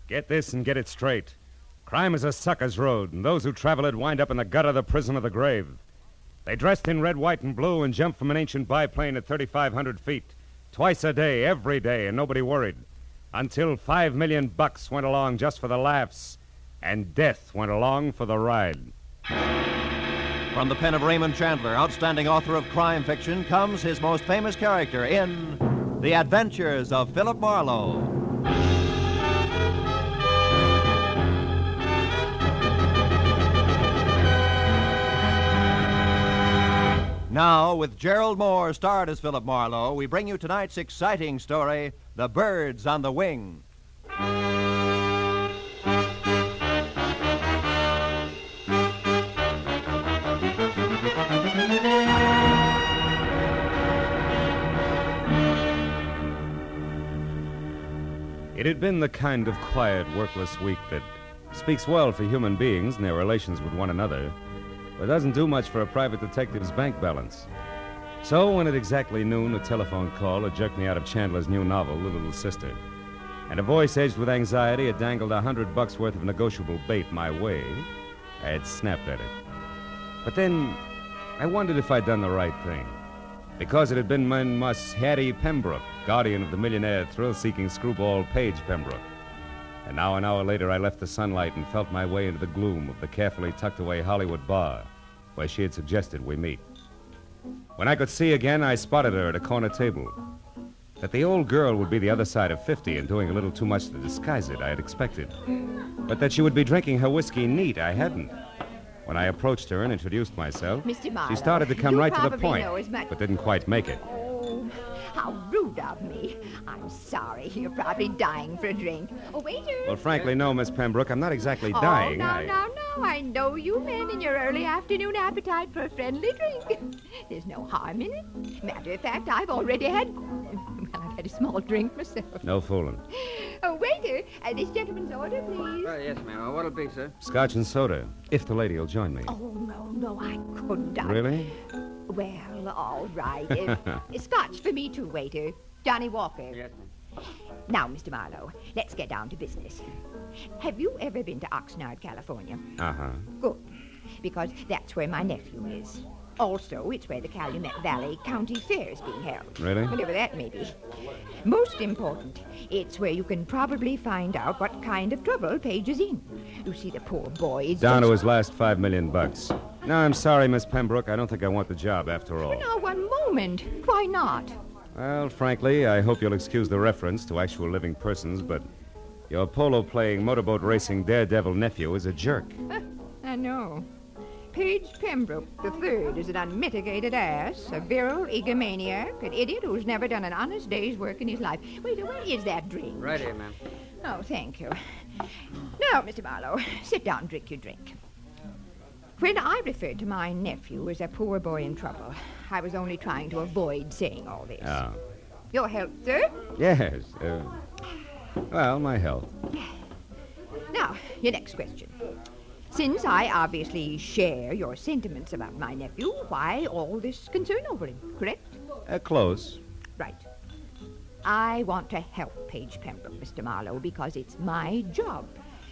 Get this and get it straight. Crime is a sucker's road, and those who travel it wind up in the gutter, the prison, or the grave. They dressed in red, white, and blue and jumped from an ancient biplane at 3,500 feet. Twice a day, every day, and nobody worried. Until $5 million went along just for the laughs, and death went along for the ride. From the pen of Raymond Chandler, outstanding author of crime fiction, comes his most famous character in The Adventures of Philip Marlowe. Now, with Gerald Moore starred as Philip Marlowe, we bring you tonight's exciting story, The Birds on the Wing. It had been the kind of quiet, workless week that speaks well for human beings and their relations with one another, but doesn't do much for a private detective's bank balance. So when at exactly noon, a telephone call had jerked me out of Chandler's new novel, The Little Sister, and a voice edged with anxiety had dangled $100 worth of negotiable bait my way, I had snapped at it. But then I wondered if I'd done the right thing, because it had been Miss Hattie Pembroke, guardian of the millionaire thrill-seeking screwball Paige Pembroke. And now, an hour later, I left the sunlight and felt my way into the gloom of the carefully tucked-away Hollywood bar where she had suggested we meet. When I could see again, I spotted her at a corner table. That the old girl would be the other side of 50 and doing a little too much to disguise it, I had expected. But that she would be drinking her whiskey neat, I hadn't. When I approached her and introduced myself, Mr. Marlowe, she started to come right to the point, much... but didn't quite make it. Oh, how rude of me. I'm sorry. You're probably dying for a drink. Oh, waiter. Well, frankly, no, Miss Pembroke. I'm not exactly dying. Now. I know you men in your early afternoon appetite for a friendly drink. There's no harm in it. Matter of fact, I've already had... Well, I've had a small drink myself. No fooling. Oh, waiter, this gentleman's order, please. Yes, ma'am. What'll it be, sir? Scotch and soda, if the lady will join me. Oh, no, I couldn't. Really? Well, all right. Scotch for me, too, waiter. Johnny Walker. Yes, ma'am. Now, Mr. Marlowe, let's get down to business. Have you ever been to Oxnard, California? Uh-huh. Good, because that's where my nephew is. Also, it's where the Calumet Valley County Fair is being held. Really? Whatever that may be. Most important, it's where you can probably find out what kind of trouble Paige is in. You see, the poor boy is Down just... to his last $5 million. No, I'm sorry, Miss Pembroke. I don't think I want the job after all. Now, one moment. Why not? Well, frankly, I hope you'll excuse the reference to actual living persons, but your polo-playing, motorboat racing daredevil nephew is a jerk. I know. Paige Pembroke III is an unmitigated ass, a virile egomaniac, an idiot who's never done an honest day's work in his life. Wait, where is that drink? Right here, ma'am. Oh, thank you. Now, Mr. Marlowe, sit down and drink your drink. When I referred to my nephew as a poor boy in trouble, I was only trying to avoid saying all this. Oh. Your health, sir? Yes. Well, my health. Now, your next question. Since I obviously share your sentiments about my nephew, why all this concern over him, correct? Close. Right. I want to help Paige Pembroke, Mr. Marlowe, because it's my job.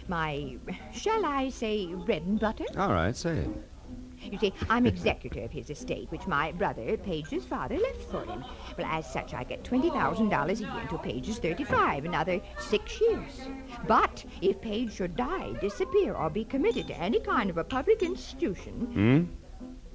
My, shall I say, bread and butter? All right, say it. You see, I'm executor of his estate, which my brother, Paige's father, left for him. Well, as such, I get $20,000 a year until Paige is 35, another 6 years. But if Paige should die, disappear, or be committed to any kind of a public institution...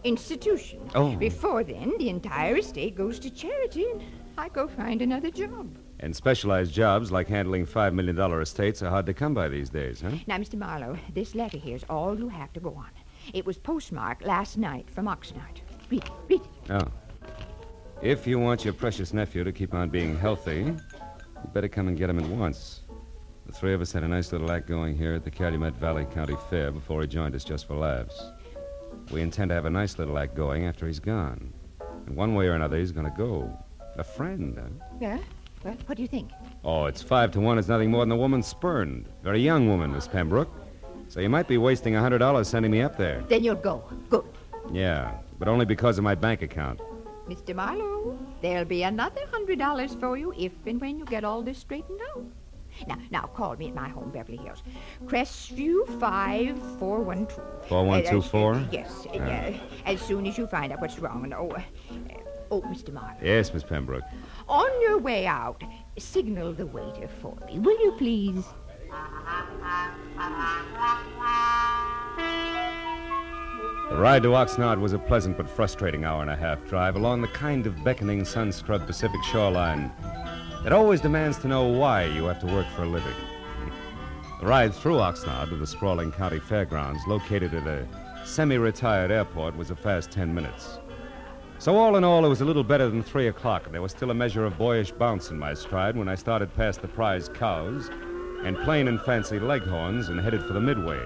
Before then, the entire estate goes to charity, and I go find another job. And specialized jobs like handling $5 million estates are hard to come by these days, huh? Now, Mr. Marlowe, this letter here's all you have to go on. It was postmarked last night from Oxnard. Read it. Oh. If you want your precious nephew to keep on being healthy, you better come and get him at once. The three of us had a nice little act going here at the Calumet Valley County Fair before he joined us just for laughs. We intend to have a nice little act going after he's gone. And one way or another, he's going to go. A friend, huh? Yeah? Well, what do you think? Oh, it's 5 to 1. It's nothing more than a woman spurned. Very young woman, Miss Pembroke. So you might be wasting $100 sending me up there. Then you'll go. Good. Yeah, but only because of my bank account. Mr. Marlowe, there'll be another $100 for you if and when you get all this straightened out. Now, call me at my home, Beverly Hills. Crestview 5412. 4124? Yes, as soon as you find out what's wrong. And, Mr. Marlowe. Yes, Miss Pembroke. On your way out, signal the waiter for me, will you please? The ride to Oxnard was a pleasant but frustrating hour-and-a-half drive along the kind of beckoning, sun-scrubbed Pacific shoreline that always demands to know why you have to work for a living. The ride through Oxnard to the sprawling county fairgrounds located at a semi-retired airport was a fast 10 minutes. So all in all, it was a little better than 3 o'clock, and there was still a measure of boyish bounce in my stride when I started past the prize cows and plain and fancy leghorns and headed for the Midway,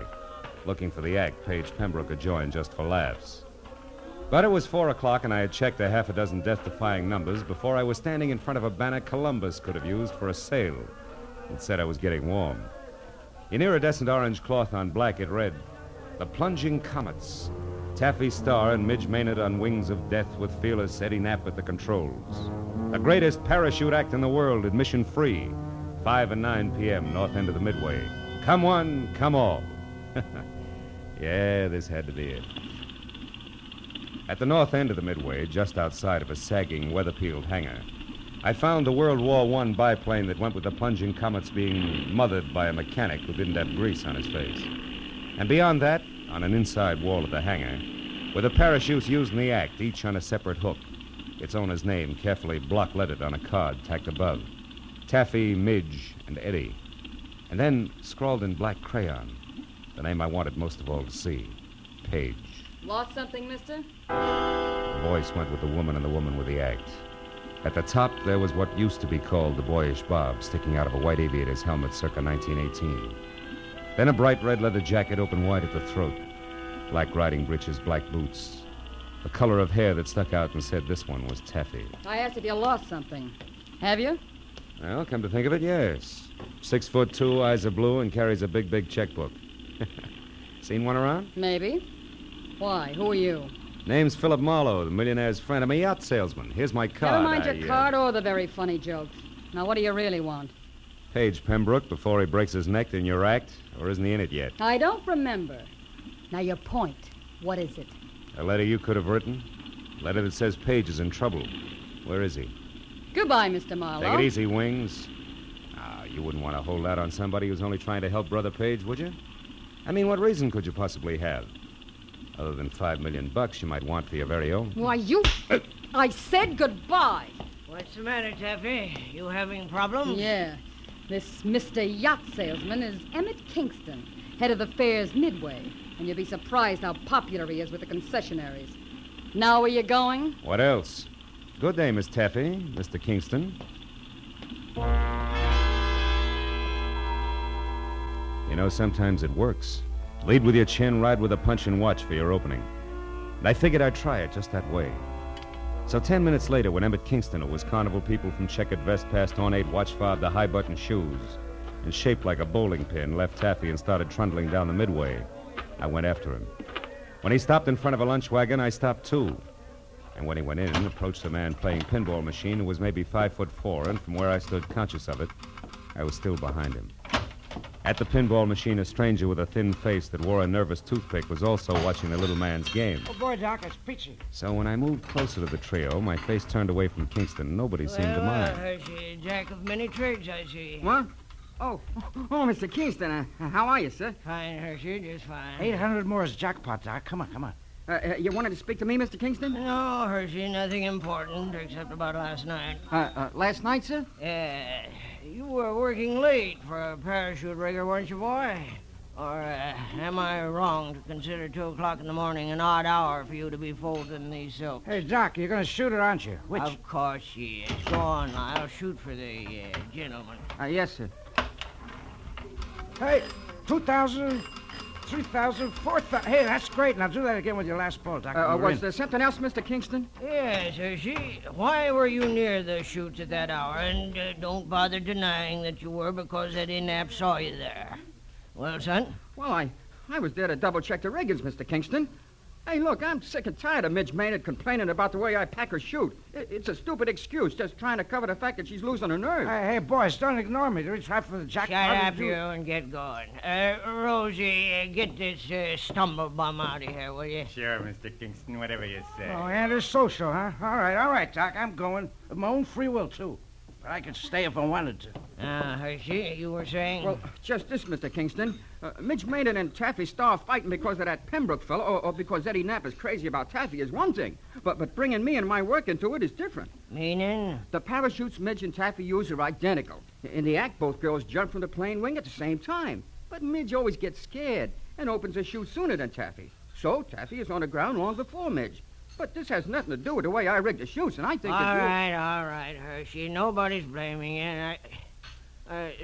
looking for the act Paige Pembroke had joined just for laughs. But it was 4 o'clock, and I had checked a half a dozen death-defying numbers before I was standing in front of a banner Columbus could have used for a sail. It said I was getting warm. In iridescent orange cloth on black, it read, "The Plunging Comets. Taffy Starr and Midge Maynard on wings of death with fearless Eddie Knapp at the controls. The greatest parachute act in the world, admission free. 5 and 9 p.m., north end of the Midway. Come one, come all." Yeah, this had to be it. At the north end of the Midway, just outside of a sagging, weather-peeled hangar, I found the World War I biplane that went with the Plunging Comets being mothered by a mechanic who didn't have grease on his face. And beyond that, on an inside wall of the hangar, were the parachutes used in the act, each on a separate hook, its owner's name carefully block-lettered on a card tacked above. Taffy, Midge, and Eddie. And then, scrawled in black crayon, the name I wanted most of all to see, Paige. Lost something, mister? The voice went with the woman and the woman with the act. At the top, there was what used to be called the boyish bob, sticking out of a white aviator's helmet circa 1918. Then a bright red leather jacket open wide at the throat, black riding breeches, black boots, the color of hair that stuck out and said this one was Taffy. I asked if you lost something. Have you? Well, come to think of it, yes. 6'2", eyes are blue, and carries a big, big checkbook. Seen one around? Maybe. Why? Who are you? Name's Philip Marlowe, the millionaire's friend. I'm a yacht salesman. Here's my card. Never mind your card or the very funny jokes. Now, what do you really want? Paige Pembroke before he breaks his neck in your act, or isn't he in it yet? I don't remember. Now, your point. What is it? A letter you could have written? A letter that says Paige is in trouble. Where is he? Goodbye, Mr. Marlowe. Take it easy, Wings. You wouldn't want to hold out on somebody who's only trying to help Brother Paige, would you? I mean, what reason could you possibly have? Other than $5 million you might want for your very own. Why, you... I said goodbye. What's the matter, Taffy? You having problems? Yeah. This Mr. Yacht Salesman is Emmett Kingston, head of the fair's Midway. And you'll be surprised how popular he is with the concessionaries. Now where you going? What else? Good day, Miss Taffy, Mr. Kingston. You know, sometimes it works. Lead with your chin, ride with a punch, and watch for your opening. And I figured I'd try it just that way. So 10 minutes later, when Emmett Kingston, who was carnival people from checkered vest past ornate watch fob to high-button shoes, and shaped like a bowling pin, left Taffy and started trundling down the Midway, I went after him. When he stopped in front of a lunch wagon, I stopped too. And when he went in, approached a man playing pinball machine who was maybe 5'4", and from where I stood conscious of it, I was still behind him. At the pinball machine, a stranger with a thin face that wore a nervous toothpick was also watching the little man's game. Oh, boy, Doc, it's peachy. So when I moved closer to the trio, my face turned away from Kingston. Nobody seemed to mind. Hershey, jack of many trades, I see. What? Oh, Mr. Kingston, how are you, sir? Fine, Hershey, just fine. 800 more is jackpot, Doc. Come on. You wanted to speak to me, Mr. Kingston? No, Hershey, nothing important except about last night. Last night, sir? You were working late for a parachute rigger, weren't you, boy? Or am I wrong to consider 2 o'clock in the morning an odd hour for you to be folding these silks? Hey, Doc, you're going to shoot it, aren't you? Which? Of course she is. Go on, I'll shoot for the gentleman. Yes, sir. Hey, 2,000, 3,000, 4,000. Hey, that's great. Now do that again with your last ball, Doc. Was there something else, Mr. Kingston? Yes, Hershey. Why were you near the chutes at that hour? And don't bother denying that you were, because Eddie Knapp saw you there. Well, son? Well, I was there to double-check the riggings, Mr. Kingston. Hey, look, I'm sick and tired of Midge Maynard complaining about the way I pack her chute. It's a stupid excuse, just trying to cover the fact that she's losing her nerve. Hey, boys, don't ignore me. Reach right for the jackpot. Shut up, you, and get going. Rosie, get this stumble bum out of here, will you? Sure, Mr. Kingston, whatever you say. Oh, antisocial, huh? All right, Doc. I'm going. Of my own free will, too. But I could stay if I wanted to. Hershey, you were saying? Well, just this, Mr. Kingston. Midge Maynard and Taffy Starr fighting because of that Pembroke fellow, or because Eddie Knapp is crazy about Taffy is one thing. But bringing me and my work into it is different. Meaning? The parachutes Midge and Taffy use are identical. In the act, both girls jump from the plane wing at the same time. But Midge always gets scared and opens her chute sooner than Taffy. So Taffy is on the ground long before Midge. But this has nothing to do with the way I rigged the chutes, and I think that you... All right, Hershey. Nobody's blaming you.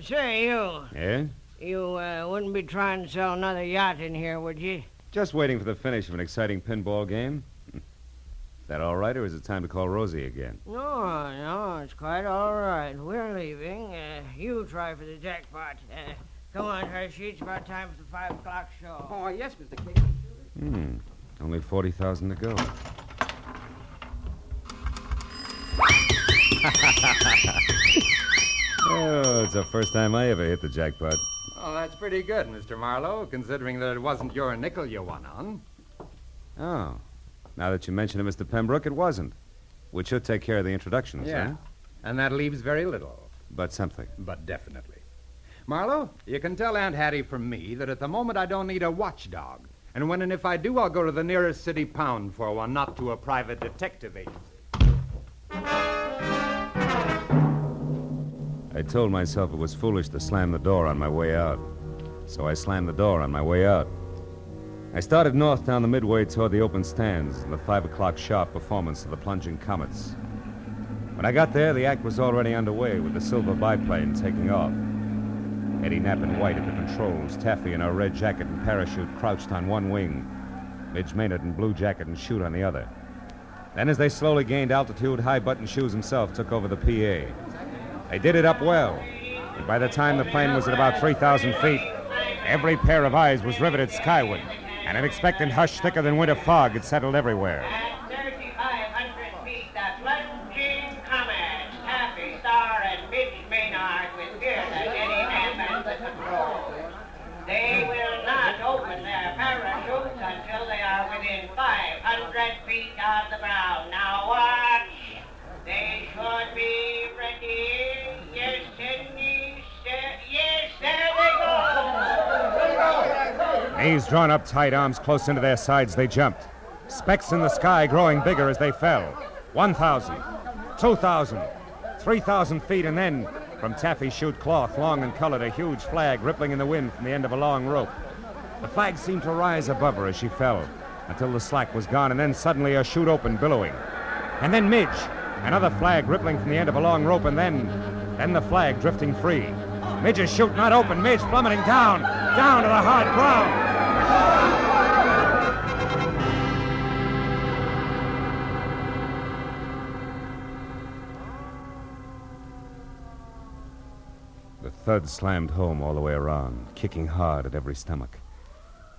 Say, you... Yeah? You wouldn't be trying to sell another yacht in here, would you? Just waiting for the finish of an exciting pinball game. Is that all right, or is it time to call Rosie again? No, it's quite all right. We're leaving. You try for the jackpot. Come on, Hershey. It's about time for the 5 o'clock show. Oh, yes, Mr. Kingston. Only 40,000 to go. Oh, it's the first time I ever hit the jackpot. Oh, that's pretty good, Mr. Marlowe, considering that it wasn't your nickel you won on. Oh. Now that you mention it, Mr. Pembroke, it wasn't. Which should take care of the introductions, Yeah. huh? And that leaves very little. But something. But definitely. Marlowe, you can tell Aunt Hattie from me that at the moment I don't need a watchdog. And when and if I do, I'll go to the nearest city pound for one, not to a private detective agency. I told myself it was foolish to slam the door on my way out. So I slammed the door on my way out. I started north down the midway toward the open stands and the 5 o'clock sharp performance of the plunging comets. When I got there, the act was already underway with the silver biplane taking off. Eddie Knapp in white at the controls, Taffy in her red jacket and parachute crouched on one wing, Midge Maynard in blue jacket and chute on the other. Then as they slowly gained altitude, High-Button Shoes himself took over the PA. They did it up well, and by the time the plane was at about 3,000 feet, every pair of eyes was riveted skyward, and an expectant hush thicker than winter fog had settled everywhere. At 3,500 feet, the plunging comets, Taffy, Starr, and Midge Maynard with fearless Eddie Knapp at the controls. They will not open their parachutes until they are within 500 feet of the ground. Now watch. They should be ready. Yes, and yes, there they go. Knees drawn up tight, arms close into their sides, they jumped. Specks in the sky growing bigger as they fell. 1,000, 2,000, 3,000 feet, and then, from Taffy's chute cloth, long and colored, a huge flag rippling in the wind from the end of a long rope. The flag seemed to rise above her as she fell, until the slack was gone, and then suddenly her chute opened, billowing. And then Midge, another flag rippling from the end of a long rope, and then the flag drifting free. Midge's chute not open, Midge plummeting down to the hard ground. The thud slammed home all the way around, kicking hard at every stomach.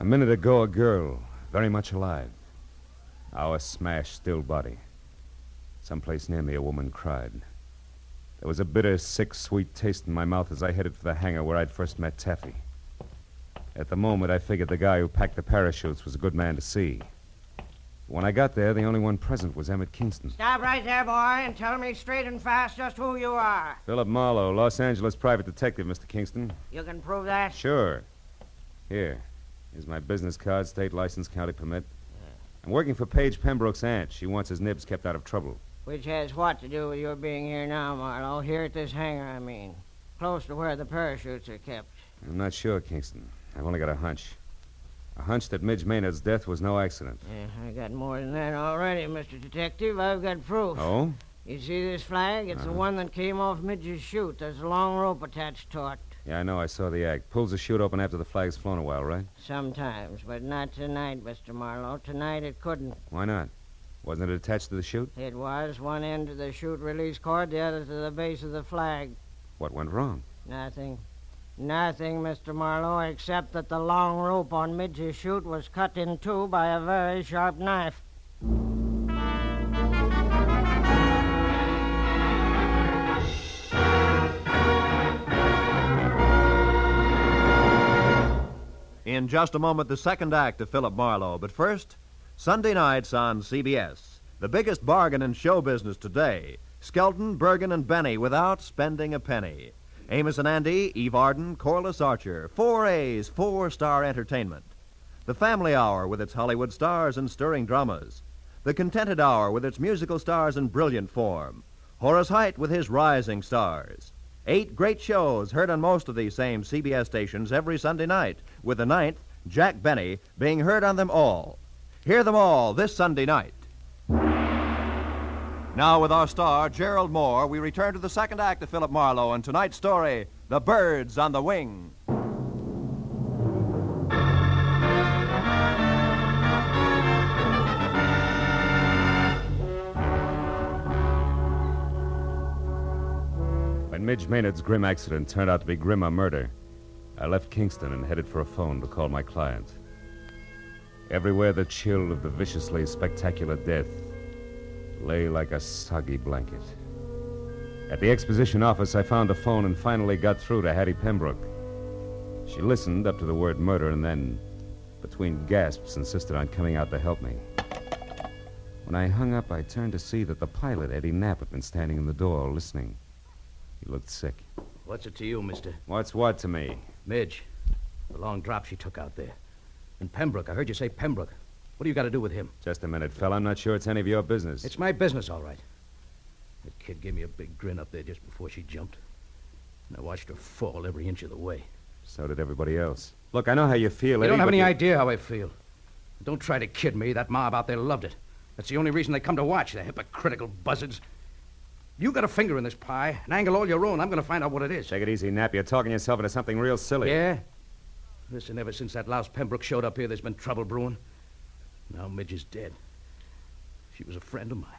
A minute ago, a girl, very much alive. Now a smashed, still body. Someplace near me, a woman cried. There was a bitter, sick, sweet taste in my mouth as I headed for the hangar where I'd first met Taffy. At the moment, I figured the guy who packed the parachutes was a good man to see. When I got there, the only one present was Emmett Kingston. Stop right there, boy, and tell me straight and fast just who you are. Philip Marlowe, Los Angeles private detective, Mr. Kingston. You can prove that? Sure. Here. Here's my business card, state license, county permit. I'm working for Paige Pembroke's aunt. She wants his nibs kept out of trouble. Which has what to do with your being here now, Marlowe? Here at this hangar, I mean. Close to where the parachutes are kept. I'm not sure, Kingston. I've only got a hunch. A hunch that Midge Maynard's death was no accident. Yeah, I got more than that already, Mr. Detective. I've got proof. Oh? You see this flag? It's the one that came off Midge's chute. There's a long rope attached to it. Yeah, I know. I saw the act. Pulls the chute open after the flag's flown a while, right? Sometimes, but not tonight, Mr. Marlowe. Tonight it couldn't. Why not? Wasn't it attached to the chute? It was. One end to the chute release cord, the other to the base of the flag. What went wrong? Nothing. Nothing, Mr. Marlowe, except that the long rope on Midge's chute was cut in two by a very sharp knife. In just a moment, the second act of Philip Marlowe. But first, Sunday nights on CBS. The biggest bargain in show business today. Skelton, Bergen, and Benny without spending a penny. Amos and Andy, Eve Arden, Corliss Archer. 4A's, four-star entertainment. The Family Hour with its Hollywood stars and stirring dramas. The Contented Hour with its musical stars in brilliant form. Horace Heidt with his rising stars. 8 great shows heard on most of these same CBS stations every Sunday night, with the 9th, Jack Benny, being heard on them all. Hear them all this Sunday night. Now, with our star, Gerald Moore, we return to the second act of Philip Marlowe and tonight's story, The Birds on the Wing. When Midge Maynard's grim accident turned out to be grimmer murder, I left Kingston and headed for a phone to call my client. Everywhere the chill of the viciously spectacular death lay like a soggy blanket. At the exposition office, I found a phone and finally got through to Hattie Pembroke. She listened up to the word murder and then, between gasps, insisted on coming out to help me. When I hung up, I turned to see that the pilot, Eddie Knapp, had been standing in the door listening. He looked sick. What's it to you, mister? What's what to me? Midge. The long drop she took out there. And Pembroke. I heard you say Pembroke. What do you got to do with him? Just a minute, fella. I'm not sure it's any of your business. It's my business, all right. That kid gave me a big grin up there just before she jumped. And I watched her fall every inch of the way. So did everybody else. Look, I know how you feel, You Eddie, don't have but any idea how I feel. Don't try to kid me. That mob out there loved it. That's the only reason they come to watch, the hypocritical buzzards. You got a finger in this pie, an angle all your own. I'm going to find out what it is. Take it easy, Knapp. You're talking yourself into something real silly. Yeah? Listen, ever since that louse Pembroke showed up here, there's been trouble brewing. Now Midge is dead. She was a friend of mine.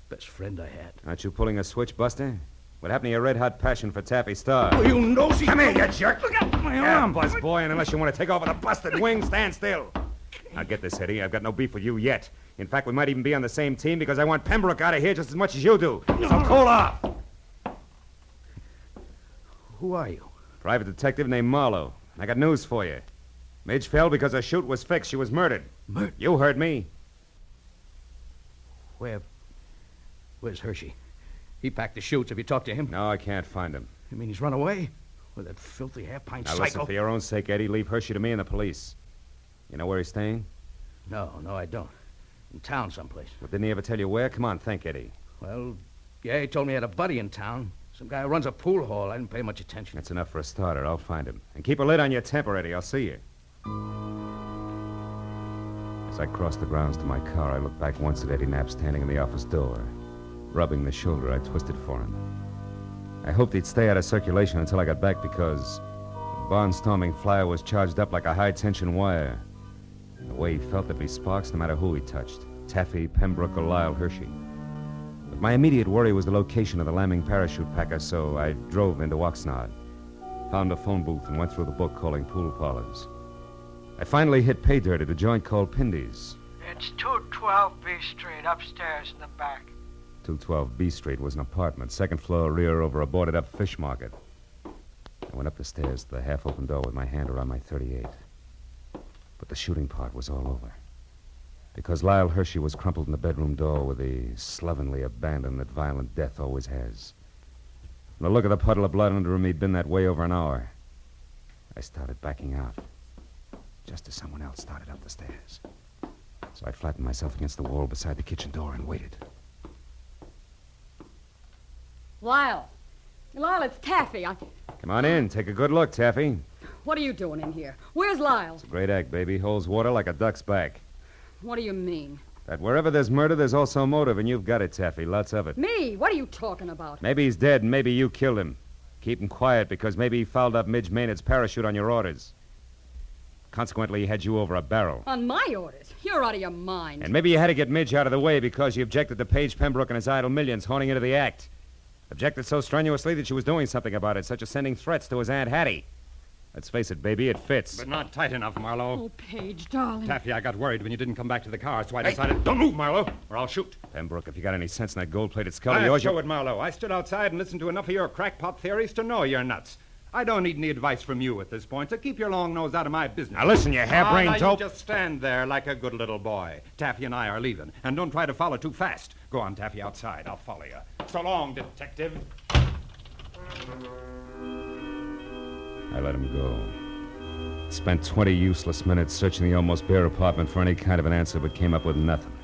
Best friend I had. Aren't you pulling a switch, Buster? What happened to your red-hot passion for Taffy Star? Oh, you nosy... Come here, you jerk! Look out my arm, Buzz boy, and unless you want to take off with a busted wing, stand still. Now get this, Eddie. I've got no beef with you yet. In fact, we might even be on the same team because I want Pembroke out of here just as much as you do. So cool off. Who are you? Private detective named Marlowe. I got news for you. Midge fell because her chute was fixed. She was murdered. Murdered? You heard me. Where's Hershey? He packed the chutes. Have you talked to him? No, I can't find him. You mean he's run away? With that filthy half-pint Now psycho? listen, for your own sake, Eddie, leave Hershey to me and the police. You know where he's staying? No, I don't. In town someplace. Well, didn't he ever tell you where? Come on, think, Eddie. Well, yeah, he told me he had a buddy in town. Some guy who runs a pool hall. I didn't pay much attention. That's enough for a starter. I'll find him. And keep a lid on your temper, Eddie. I'll see you. As I crossed the grounds to my car, I looked back once at Eddie Knapp standing in the office door, rubbing the shoulder I twisted for him. I hoped he'd stay out of circulation until I got back because the barnstorming flyer was charged up like a high-tension wire. The way he felt there'd be sparks no matter who he touched, Taffy, Pembroke, or Lyle Hershey. But my immediate worry was the location of the lambing parachute packer, so I drove into Oxnard, found a phone booth, and went through the book calling pool parlors. I finally hit pay dirt at a joint called Pindy's. It's 212 B Street, upstairs in the back. 212 B Street was an apartment, second floor rear over a boarded-up fish market. I went up the stairs to the half-open door with my hand around my .38. But the shooting part was all over. Because Lyle Hershey was crumpled in the bedroom door with the slovenly abandon that violent death always has. From the look of the puddle of blood under him, he'd been that way over an hour. I started backing out, just as someone else started up the stairs. So I flattened myself against the wall beside the kitchen door and waited. Lyle, it's Taffy. Come on in. Take a good look, Taffy. What are you doing in here? Where's Lyle? It's a great act, baby. Holds water like a duck's back. What do you mean? That wherever there's murder, there's also motive, and you've got it, Taffy. Lots of it. Me? What are you talking about? Maybe he's dead, and maybe you killed him. Keep him quiet, because maybe he fouled up Midge Maynard's parachute on your orders. Consequently, he had you over a barrel. On my orders? You're out of your mind. And maybe you had to get Midge out of the way because you objected to Page Pembroke and his idle millions honing into the act. Objected so strenuously that she was doing something about it, such as sending threats to his Aunt Hattie. Let's face it, baby, it fits. But not tight enough, Marlowe. Oh, Paige, darling. Taffy, I got worried when you didn't come back to the car, so I decided... Don't move, Marlowe, or I'll shoot. Pembroke, if you got any sense in that gold-plated skull of I yours... show it, Marlowe. I stood outside and listened to enough of your crackpot theories to know you're nuts. I don't need any advice from you at this point, so keep your long nose out of my business. Now listen, you harebrained dope. dope. You just stand there like a good little boy. Taffy and I are leaving, and don't try to follow too fast. Go on, Taffy, outside. I'll follow you. So long, detective. I let him go. Spent 20 useless minutes searching the almost bare apartment for any kind of an answer, but came up with nothing.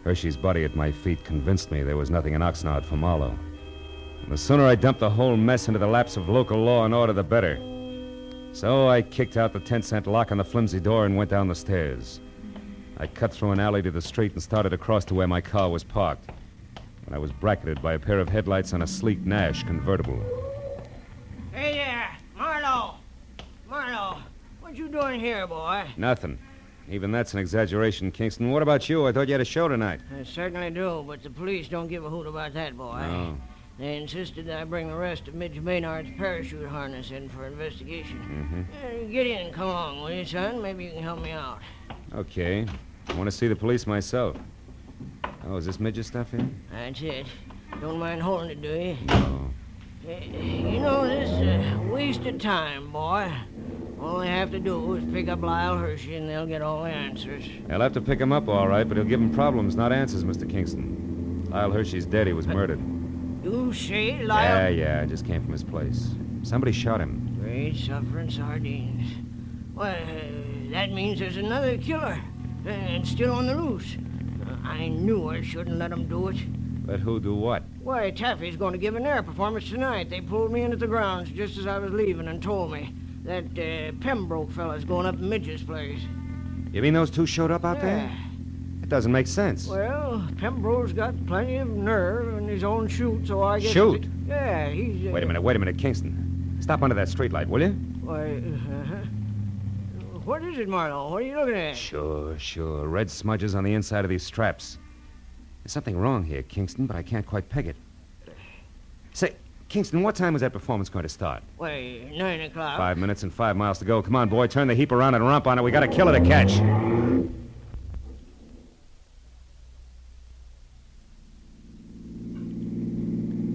Hershey's body at my feet convinced me there was nothing in Oxnard for Marlowe. And the sooner I dumped the whole mess into the laps of local law and order, the better. So I kicked out the 10-cent lock on the flimsy door and went down the stairs. I cut through an alley to the street and started across to where my car was parked, when I was bracketed by a pair of headlights on a sleek Nash convertible. Hey there, Marlowe. Marlowe, what you doing here, boy? Nothing. Even that's an exaggeration, Kingston. What about you? I thought you had a show tonight. I certainly do, but the police don't give a hoot about that, boy. No. They insisted that I bring the rest of Midge Maynard's parachute harness in for investigation. Get in, come along, will you, son? Maybe you can help me out. Okay. I want to see the police myself. Oh, is this Midge's stuff here? That's it. Don't mind holding it, do you? No. You know, this waste of time, boy. All they have to do is pick up Lyle Hershey, and they'll get all the answers. They'll have to pick him up, all right, but he'll give them problems, not answers, Mr. Kingston. Lyle Hershey's dead. He was murdered. You say Lyle? Yeah, I just came from his place. Somebody shot him. Great suffering sardines. Well, that means there's another killer, and still on the loose. I knew I shouldn't let him do it. Let who do what? Why, Taffy's going to give an air performance tonight. They pulled me in at the grounds just as I was leaving and told me that Pembroke fella's going up Midge's place. You mean those two showed up out there? It doesn't make sense. Well, Pembroke's got plenty of nerve in his own chute, so I guess... Shoot? Yeah, he's... Wait a minute, Kingston. Stop under that streetlight, will you? Why, what is it, Marlowe? What are you looking at? Sure. Red smudges on the inside of these straps. There's something wrong here, Kingston, but I can't quite peg it. Say, Kingston, what time was that performance going to start? Why, 9 o'clock. 5 minutes and 5 miles to go. Come on, boy, turn the heap around and romp on it. We got a killer to catch.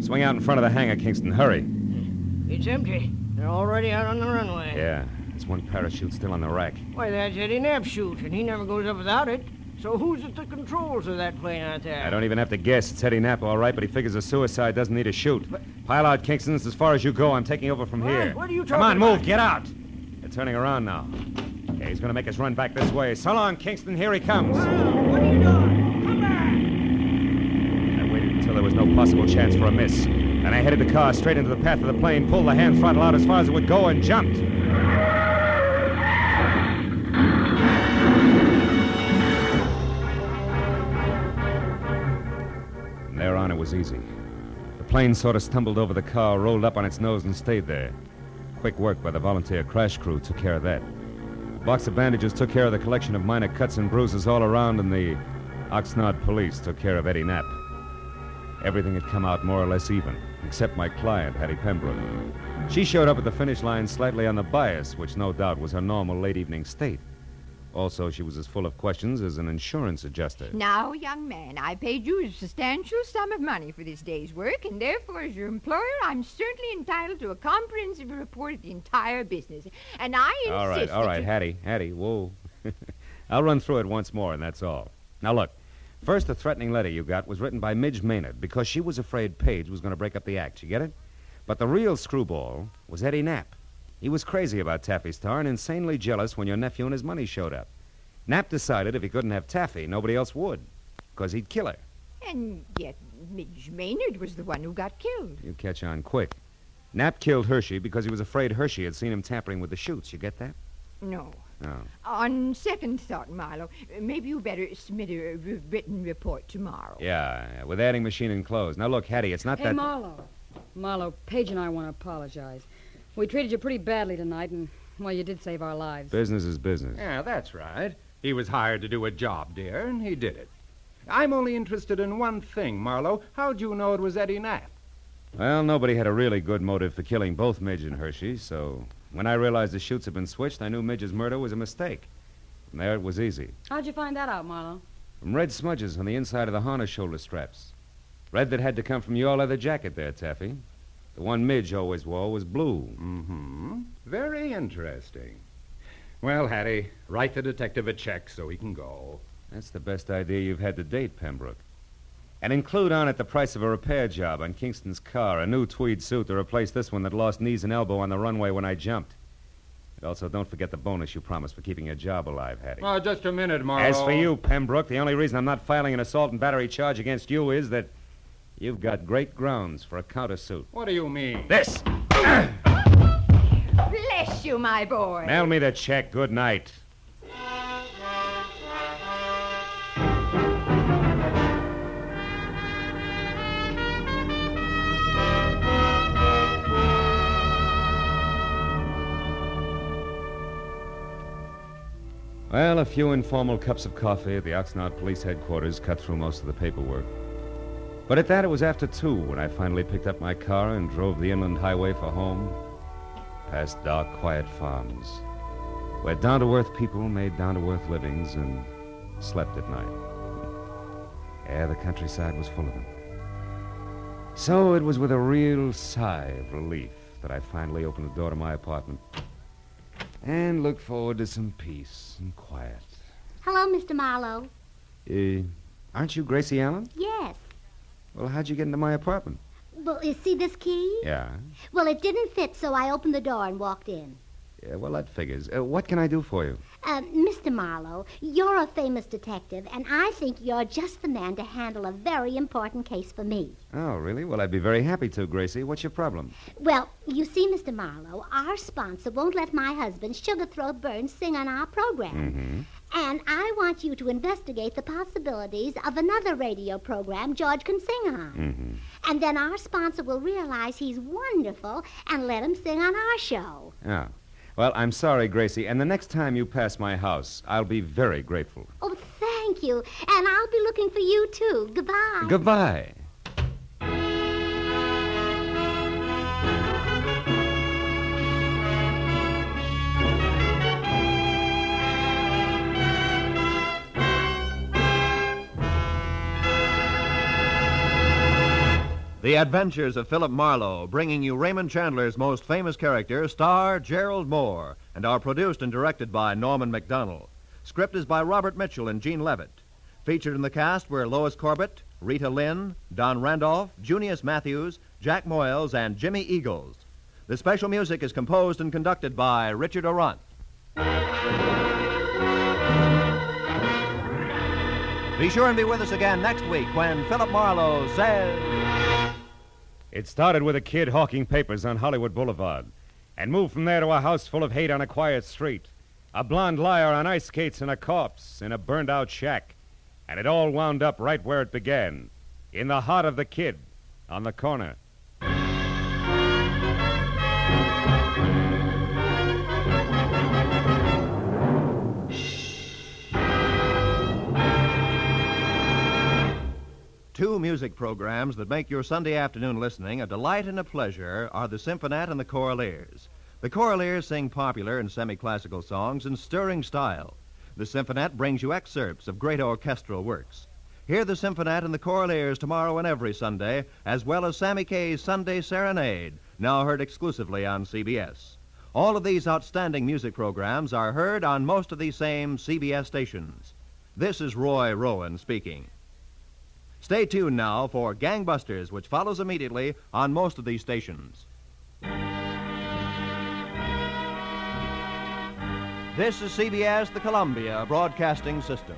Swing out in front of the hangar, Kingston. Hurry. It's empty. They're already out on the runway. Yeah, there's one parachute still on the rack. Why, that's Eddie Knapp's chute, and he never goes up without it. So who's at the controls of that plane out there? I don't even have to guess. It's Eddie Knapp, all right, but he figures a suicide doesn't need a chute. Pile out, Kingston. It's as far as you go. I'm taking over from here. What are you talking Come on, about? move. Get out. They're turning around now. Okay, he's going to make us run back this way. So long, Kingston. Here he comes. What are you doing? Come back! I waited until there was no possible chance for a miss. Then I headed the car straight into the path of the plane, pulled the hand throttle out as far as it would go, and jumped. From there on, it was easy. The plane sort of stumbled over the car, rolled up on its nose, and stayed there. Quick work by the volunteer crash crew took care of that. A box of bandages took care of the collection of minor cuts and bruises all around, and the Oxnard police took care of Eddie Knapp. Everything had come out more or less even, except my client, Hattie Pembroke. She showed up at the finish line slightly on the bias, which no doubt was her normal late-evening state. Also, she was as full of questions as an insurance adjuster. Now, young man, I paid you a substantial sum of money for this day's work, and therefore, as your employer, I'm certainly entitled to a comprehensive report of the entire business. And I insist All right, Hattie, whoa. I'll run through it once more, and that's all. Now, look. First, the threatening letter you got was written by Midge Maynard because she was afraid Paige was going to break up the act. You get it? But the real screwball was Eddie Knapp. He was crazy about Taffy Star and insanely jealous when your nephew and his money showed up. Knapp decided if he couldn't have Taffy, nobody else would, because he'd kill her. And yet Midge Maynard was the one who got killed. You catch on quick. Knapp killed Hershey because he was afraid Hershey had seen him tampering with the chutes. You get that? No. No. On second thought, Marlowe, maybe you better submit a written report tomorrow. Yeah, with adding machine enclosed. Now, look, Hattie, it's not Hey, that... Marlowe, Paige and I want to apologize. We treated you pretty badly tonight, and, well, you did save our lives. Business is business. Yeah, that's right. He was hired to do a job, dear, and he did it. I'm only interested in one thing, Marlowe. How'd you know it was Eddie Knapp? Well, nobody had a really good motive for killing both Midge and Hershey, so when I realized the chutes had been switched, I knew Midge's murder was a mistake. And there it was easy. How'd you find that out, Marlowe? From red smudges on the inside of the harness shoulder straps. Red that had to come from your leather jacket there, Taffy. The one Midge always wore was blue. Mm-hmm. Very interesting. Well, Hattie, write the detective a check so he can go. That's the best idea you've had to date, Pembroke. And include on it the price of a repair job on Kingston's car, a new tweed suit to replace this one that lost knees and elbow on the runway when I jumped. And also, don't forget the bonus you promised for keeping your job alive, Hattie. Oh, just a minute, Marlowe. As for you, Pembroke, the only reason I'm not filing an assault and battery charge against you is that you've got great grounds for a countersuit. What do you mean? This! Bless you, my boy. Mail me the check. Good night. Well, a few informal cups of coffee at the Oxnard Police Headquarters cut through most of the paperwork. But at that, it was after 2 when I finally picked up my car and drove the inland highway for home, past dark, quiet farms, where down-to-earth people made down-to-earth livings and slept at night. Yeah, the countryside was full of them. So it was with a real sigh of relief that I finally opened the door to my apartment and looked forward to some peace and quiet. Hello, Mr. Marlowe. Aren't you Gracie Allen? Yes. Well, how'd you get into my apartment? Well, you see this key? Yeah. Well, it didn't fit, so I opened the door and walked in. Yeah, well, that figures. What can I do for you? Mr. Marlowe, you're a famous detective, and I think you're just the man to handle a very important case for me. Oh, really? Well, I'd be very happy to, Gracie. What's your problem? Well, you see, Mr. Marlowe, our sponsor won't let my husband, Sugarthroat Burns, sing on our program. Mm-hmm. And I want you to investigate the possibilities of another radio program George can sing on. Mm-hmm. And then our sponsor will realize he's wonderful and let him sing on our show. Oh. Well, I'm sorry, Gracie, and the next time you pass my house, I'll be very grateful. Oh, thank you. And I'll be looking for you, too. Goodbye. Goodbye. The Adventures of Philip Marlowe, bringing you Raymond Chandler's most famous character, star Gerald Moore, and are produced and directed by Norman MacDonald. Script is by Robert Mitchell and Gene Levitt. Featured in the cast were Lois Corbett, Rita Lynn, Don Randolph, Junius Matthews, Jack Moyles, and Jimmy Eagles. The special music is composed and conducted by Richard Orant. Be sure and be with us again next week when Philip Marlowe says... It started with a kid hawking papers on Hollywood Boulevard and moved from there to a house full of hate on a quiet street, a blonde liar on ice skates and a corpse in a burned-out shack. And it all wound up right where it began, in the heart of the kid, on the corner. Two music programs that make your Sunday afternoon listening a delight and a pleasure are the Symphonette and the Choraleers. The Choraleers sing popular and semi-classical songs in stirring style. The Symphonette brings you excerpts of great orchestral works. Hear the Symphonette and the Choraleers tomorrow and every Sunday, as well as Sammy Kaye's Sunday Serenade, now heard exclusively on CBS. All of these outstanding music programs are heard on most of these same CBS stations. This is Roy Rowan speaking. Stay tuned now for Gangbusters, which follows immediately on most of these stations. This is CBS, the Columbia Broadcasting System.